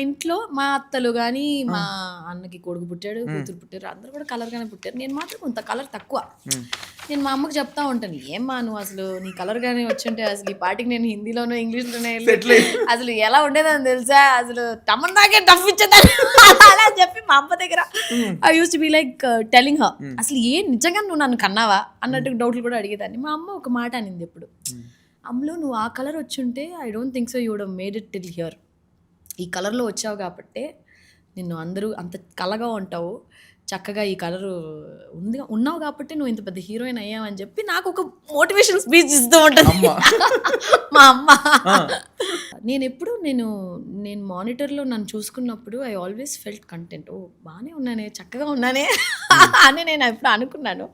ఇంట్లో మా అత్తలు కానీ మా అన్నకి కొడుకు పుట్టాడు, కూతురు పుట్టారు, అందరూ కూడా కలర్గానే పుట్టారు. నేను మాత్రం కొంత కలర్ తక్కువ. నేను మా అమ్మకి చెప్తా ఉంటాను, ఏమ్మా నువ్వు అసలు నీ కలర్గానే వచ్చుంటే అసలు ఈ పాటికి నేను హిందీలోనో ఇంగ్లీష్లోనే అసలు ఎలా ఉండేదని తెలుసా, అసలు తమన్నాకే డఫ్ ఇచ్చేదాన్ని అలా చెప్పి మా అమ్మ దగ్గర I use to be like telling her, అసలు నిజంగా నువ్వు నన్ను కన్నావా అన్నట్టు డౌట్లు కూడా అడిగేదాన్ని. మా అమ్మ ఒక మాట అనింది ఎప్పుడు, అమ్మలో నువ్వు ఆ కలర్ వచ్చుంటే I don't think so you would have made it till here. ఈ కలర్లో వచ్చావు కాబట్టి నిన్ను అందరూ అంత కళగా ఉంటావు, చక్కగా ఈ కలర్ ఉన్నావు కాబట్టి నువ్వు ఇంత పెద్ద హీరోయిన్ అయ్యావని చెప్పి నాకు ఒక మోటివేషన్ స్పీచ్ ఇస్తూ ఉంటుంది మా అమ్మ. నేను మానిటర్లో నన్ను చూసుకున్నప్పుడు ఐ ఆల్వేస్ ఫెల్ట్ కంటెంట్, ఓ బాగానే ఉన్నానే, చక్కగా ఉన్నానే అని నేను ఎప్పుడు అనుకున్నాను.